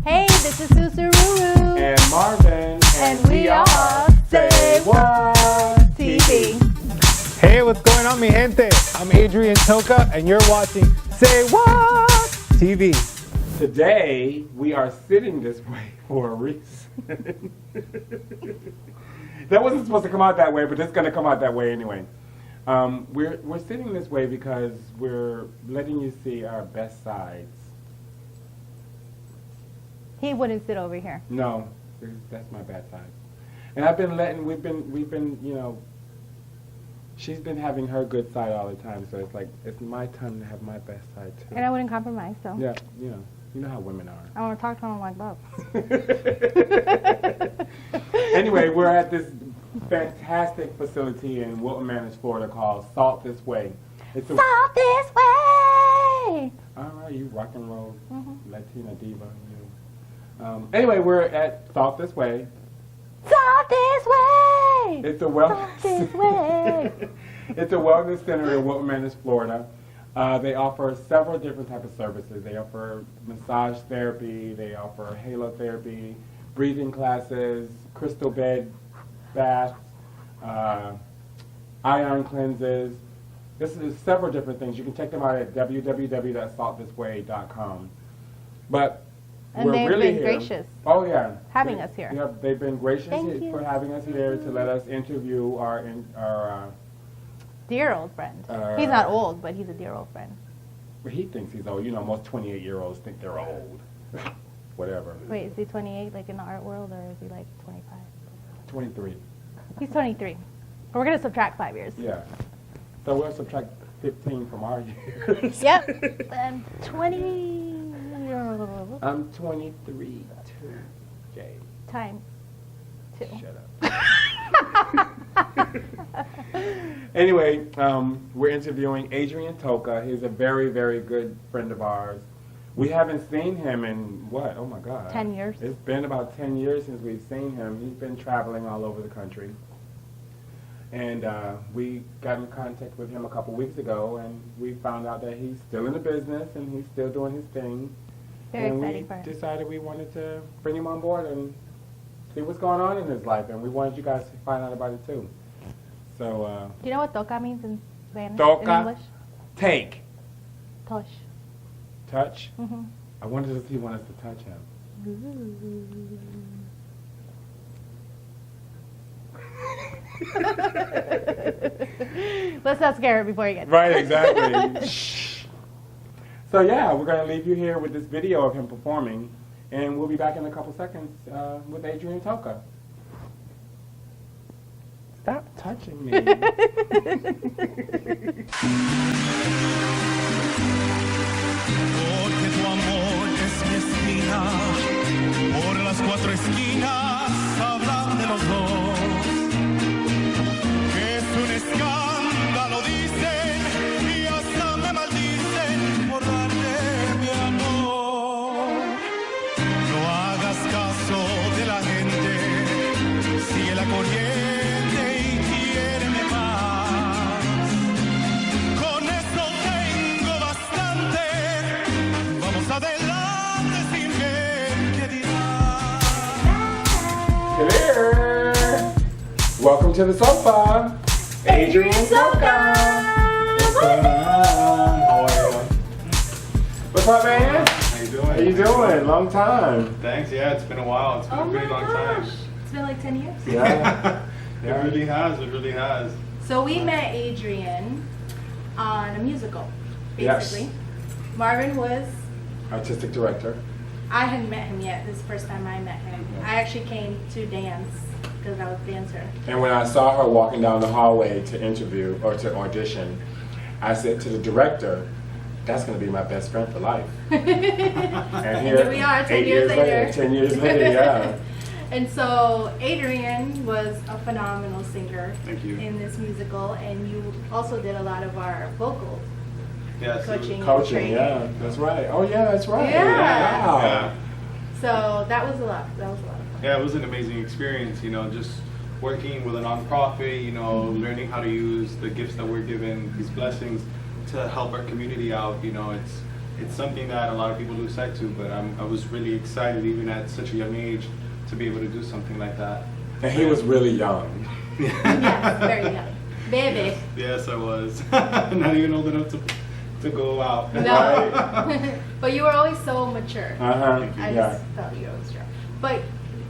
Hey, this is Susururu. And Marvin. And we are Say What TV. Hey, what's going on, mi gente? I'm Adrian Toca, and you're watching Say What TV. Today, we are sitting this way for a reason. That wasn't supposed to come out that way, but it's going to come out that way anyway. We're sitting this way because we're letting you see our best sides. He wouldn't sit over here. No, that's my bad side. And we've been, you know, she's been having her good side all the time, so it's like, it's my time to have my best side too. And I wouldn't compromise, so. Yeah, you know how women are. I want to talk to him like that. Anyway, we're at this fantastic facility in Wilton Manors, Florida called Salt This Way. It's Salt This Way! All right, you rock and roll Latina diva. Anyway, we're at Salt This Way. Salt This Way! It's a wellness. Salt This Way! It's a wellness center in Wilton Manors, Florida. They offer several different types of services. They offer massage therapy. They offer halotherapy, breathing classes, crystal bed baths, ion cleanses. This is several different things. You can check them out at www.saltthisway.com. But And we're they've really been here. gracious Oh yeah, having us here. Yeah, they've been gracious Thank you. for having us here to let us interview our Dear old friend. He's not old, but he's a dear old friend. well, he thinks he's old. You know, most 28-year-olds think they're old. Whatever. Wait, is he 28 like in the art world, or is he like 25? 23. He's 23. But we're going to subtract 5 years. Yeah. So we'll subtract 15 from our years. Yep. And 20 I'm 23 too, Jay. times 2. Shut up. Anyway, we're interviewing Adrian Toca. He's a very, very good friend of ours. We haven't seen him in, what? Oh, my God. 10 years. It's been about 10 years since we've seen him. He's been traveling all over the country. And we got in contact with him a couple weeks ago, and we found out that he's still in the business, and he's still doing his thing. Very and exciting for him. we decided we wanted to bring him on board and see what's going on in his life, and we wanted you guys to find out about it, too. So, Do you know what toca means in Spanish? Toca? In English? take. Touch. Touch? Mm-hmm. I wondered if he wanted us to touch him. Let's not scare her before you get Right, exactly. So yeah, we're going to leave you here with this video of him performing, and we'll be back in a couple seconds with Adrian Toca. Stop touching me. Porque tu amor es mi espina, por las 4 esquinas hablan de los dos. Que es un escándalo, dicen, y hasta me maldicen por darte mi amor. No hagas caso de la gente, sigue la corriente y quiéreme más. Con esto tengo bastante. Vamos adelante sin ver qué dirán. Hello. Welcome to the sofa, Adrian Toca. What's up? How are you? What's up, man? How you doing? How you doing? Long time. Thanks. Yeah, it's been a while. It's been a pretty long time. It's been like 10 years. Yeah. It really has. It really has. So we met Adrian on a musical, Yes. basically. Marvin was, Artistic director. I hadn't met him yet. This is the first time I met him. I actually came to dance because I was a dancer. And when I saw her walking down the hallway to interview or to audition, I said to the director, that's going to be my best friend for life. And Here we are, 10 8 years later. 10 years later, yeah. And so Adrian was a phenomenal singer Thank you. in this musical, and you also did a lot of our vocal Yes. coaching. and Coaching, training. yeah, that's right. Oh, yeah, that's right. Yeah. Wow. Yeah. So that was a lot. That was a lot of fun. Yeah, it was an amazing experience. You know, just working with a nonprofit. You know, learning how to use the gifts that we're given, these blessings, to help our community out. You know, it's something that a lot of people lose sight to, but I was really excited even at such a young age to be able to do something like that. And he was really young. Yes, very young. Baby. Yes, I was. Not even old enough to go out. No. But you were always so mature. Uh-huh. I Yeah. just felt you always mature. But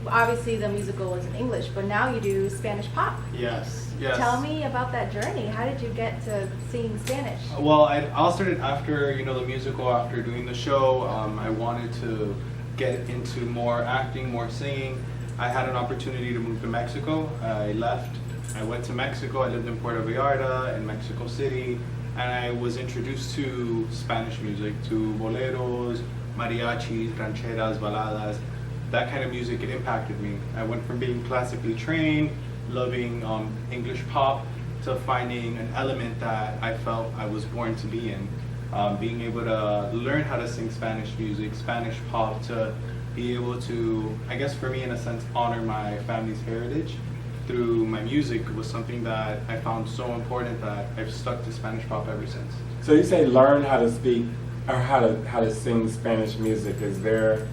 obviously the musical was in English, but now you do Spanish pop. Yes, yes. Tell me about that journey. How did you get to sing Spanish? Well, I all started after, you know, the musical, after doing the show. I wanted to get into more acting, more singing. I had an opportunity to move to Mexico. I left. I went to Mexico. I lived in Puerto Vallarta, in Mexico City, and I was introduced to Spanish music, to boleros, mariachis, rancheras, baladas. That kind of music, it impacted me. I went from being classically trained, loving English pop, to finding an element that I felt I was born to be in. Being able to learn how to sing Spanish music, Spanish pop, to be able to, I guess for me in a sense, honor my family's heritage through my music was something that I found so important that I've stuck to Spanish pop ever since. So you say learn how to speak or how to sing Spanish music. Is there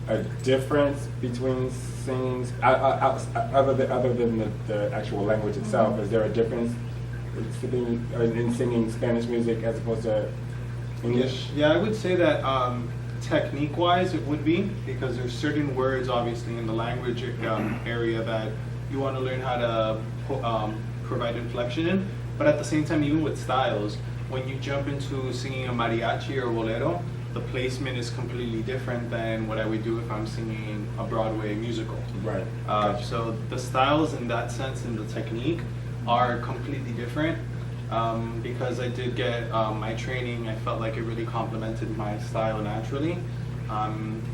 a difference between singing other than the actual language itself? Is there a difference in singing Spanish music as opposed to English? Yeah, I would say that technique-wise it would be, because there's certain words obviously in the language area that you want to learn how to provide inflection in, but at the same time, even with styles, when you jump into singing a mariachi or bolero, the placement is completely different than what I would do if I'm singing a Broadway musical. Right. Gotcha. So the styles in that sense and the technique are completely different. Because I did get my training, I felt like it really complemented my style naturally.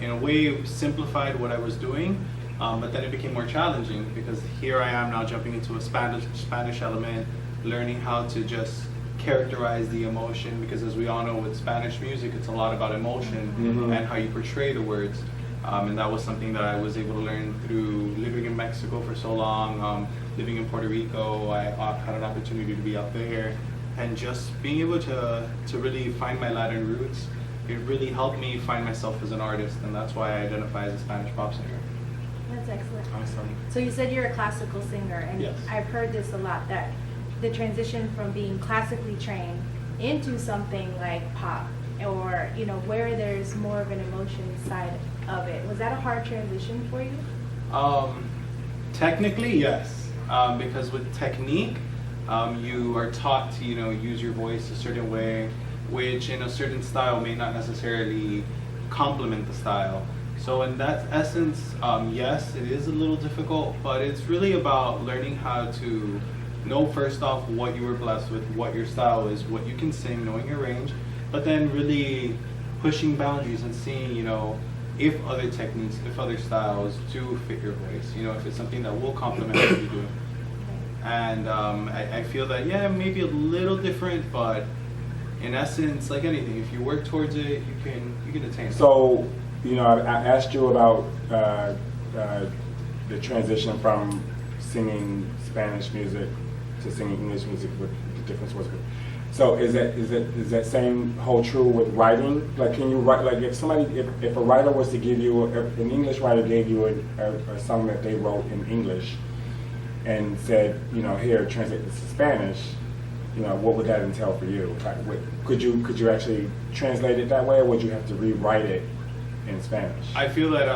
In a way, it simplified what I was doing, but then it became more challenging because here I am now jumping into a Spanish element, learning how to just characterize the emotion, because as we all know with Spanish music, it's a lot about emotion and how you portray the words. And that was something that I was able to learn through living in Mexico for so long, living in Puerto Rico. I had an opportunity to be out there, and just being able to really find my Latin roots, it really helped me find myself as an artist, and that's why I identify as a Spanish pop singer. That's excellent. Awesome. So you said you're a classical singer, and Yes. I've heard this a lot, that the transition from being classically trained into something like pop, or where there's more of an emotion side of it, was that a hard transition for you? Technically, yes, because with technique, you are taught to use your voice a certain way, which in a certain style may not necessarily complement the style. So in that essence, yes, it is a little difficult, but it's really about learning how to know first off what you were blessed with, what your style is, what you can sing, knowing your range, but then really pushing boundaries and seeing, if other techniques, if other styles do fit your voice, if it's something that will complement what you're doing. And I feel that, yeah, maybe a little different, but in essence, like anything, if you work towards it, you can attain it. So, I asked you about the transition from singing Spanish music to singing English music, what the difference was. So is that same hold true with writing? Like, can you write, like if a writer was to give you, an English writer gave you a song that they wrote in English and said, here, translate this to Spanish, what would that entail for you? Like, could you actually translate it that way, or would you have to rewrite it in Spanish? I feel that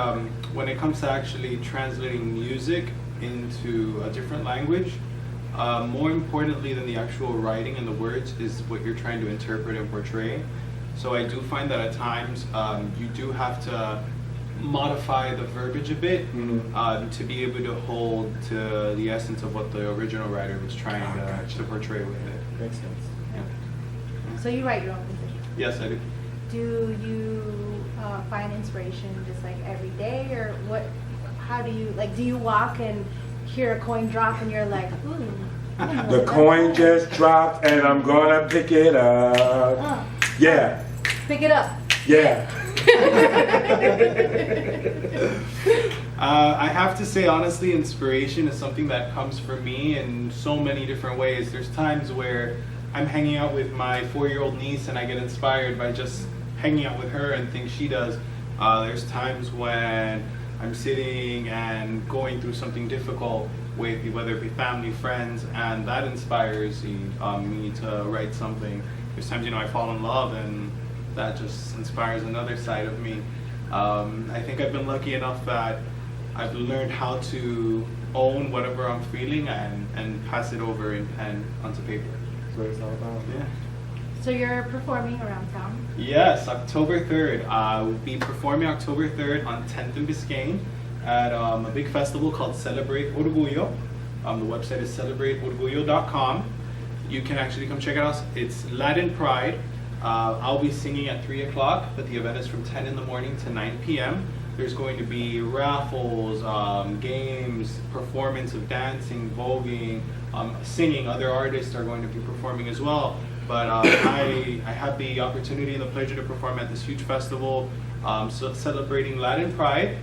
when it comes to actually translating music into a different language, more importantly than the actual writing and the words is what you're trying to interpret and portray. So I do find that at times you do have to modify the verbiage a bit to be able to hold to the essence of what the original writer was trying to portray with it. Makes sense. Yeah. So you write your own music. Yes, I do. Do you find inspiration just like every day, or what? How do you do you walk and hear a coin drop and you're like, ooh? The coin just dropped and I'm gonna pick it up. Oh. Yeah. Pick it up. Yeah. I have to say, honestly, inspiration is something that comes from me in so many different ways. There's times where I'm hanging out with my 4-year-old niece and I get inspired by just hanging out with her and things she does. There's times when I'm sitting and going through something difficult with whether it be family, friends, and that inspires me to write something. There's times, I fall in love and that just inspires another side of me. I think I've been lucky enough that I've learned how to own whatever I'm feeling and pass it over in pen onto paper. That's what it's all about. Yeah. So you're performing around town? Yes, October 3rd. We'll be performing October 3rd on 10th and Biscayne at a big festival called Celebrate Orgullo. The website is celebrateorgullo.com. You can actually come check it out. It's Latin Pride. I'll be singing at 3 o'clock, but the event is from 10 in the morning to 9 p.m. There's going to be raffles, games, performance of dancing, voguing, singing. Other artists are going to be performing as well. But I had the opportunity and the pleasure to perform at this huge festival, celebrating Latin Pride,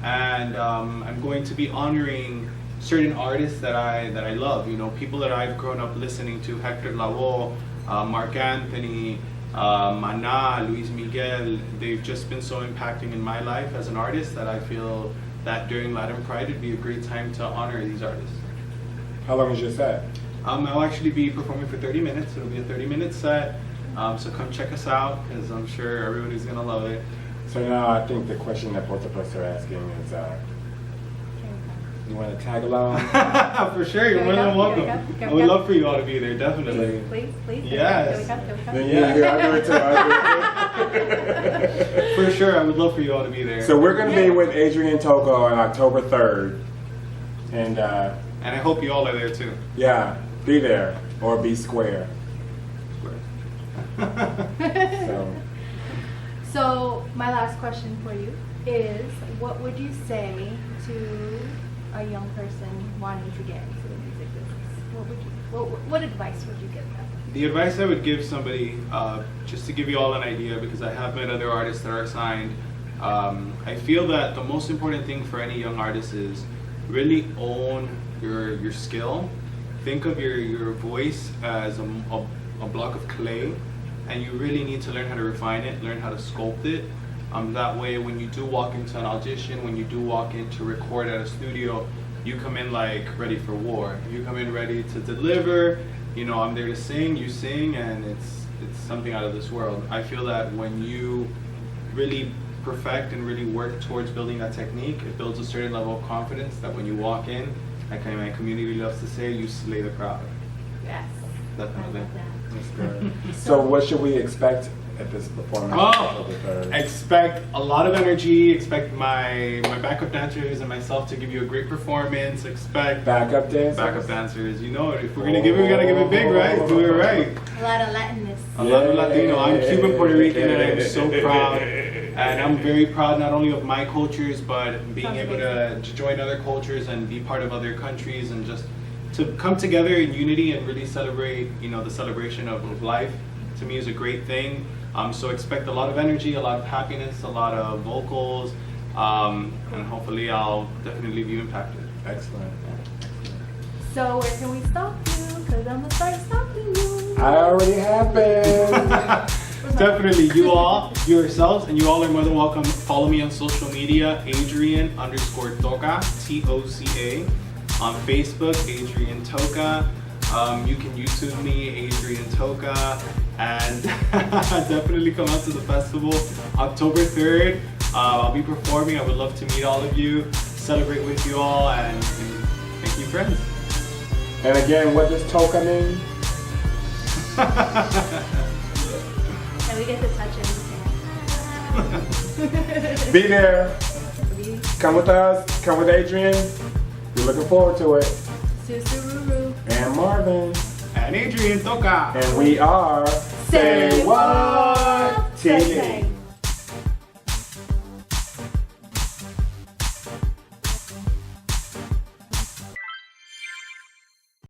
and I'm going to be honoring certain artists that I love. People that I've grown up listening to: Hector Lavoe, Mark Anthony, Maná, Luis Miguel. They've just been so impacting in my life as an artist that I feel that during Latin Pride it'd be a great time to honor these artists. How long is your set? I'll actually be performing for 30 minutes. It'll be a 30-minute set. So come check us out, because I'm sure everybody's going to love it. So now I think the question that both of us are asking is, you want to tag along? For sure, you're more than welcome. I would love for you all to be there, definitely. Please. Yes. Then yeah, I'll do it too. I'll do it too. For sure, I would love for you all to be there. So we're going to be with Adrian Toca on October 3rd. And I hope you all are there too. yeah, be there or be square. So my last question for you is, what would you say to a young person wanting to get into the music business? What advice would you give them? The advice I would give somebody, just to give you all an idea, because I have met other artists that are signed, I feel that the most important thing for any young artist is really own your skill. Think of your voice as a block of clay, and you really need to learn how to refine it, learn how to sculpt it. That way, when you do walk into an audition, when you do walk in to record at a studio, you come in like ready for war. You come in ready to deliver. I'm there to sing, you sing, and it's something out of this world. I feel that when you really perfect and really work towards building that technique, it builds a certain level of confidence that when you walk in, like my community loves to say, you slay the crowd. Yes. Definitely. I love that. That's good. So what should we expect at this performance? Expect a lot of energy. Expect my backup dancers and myself to give you a great performance. Expect Backup dancers? Backup dancers. If we're gonna give it, we gotta give it big, right? Do it right. A lot of Latinness. A lot of Latino. I'm Cuban Puerto Rican, and I'm so proud. And I'm very proud not only of my cultures, but being able to join other cultures and be part of other countries, and just to come together in unity and really celebrate, the celebration of life. To me is a great thing. So expect a lot of energy, a lot of happiness, a lot of vocals, and hopefully I'll definitely leave you impacted. Excellent. So where can we stop you? Because I'm gonna start stopping you. I already have been. Definitely, you all, yourselves, and you all are more than welcome. Follow me on social media, Adrian_Toca, Toca. On Facebook, Adrian Toca. You can YouTube me, Adrian Toca, and definitely come out to the festival October 3rd. I'll be performing. I would love to meet all of you, celebrate with you all, and make you friends. And again, what does Toca mean? And we get to touch everything. Be there. Come with us. Come with Adrian. We're looking forward to it. Susururu. And Marvin. And Adrian Toca. And we are Say What TV.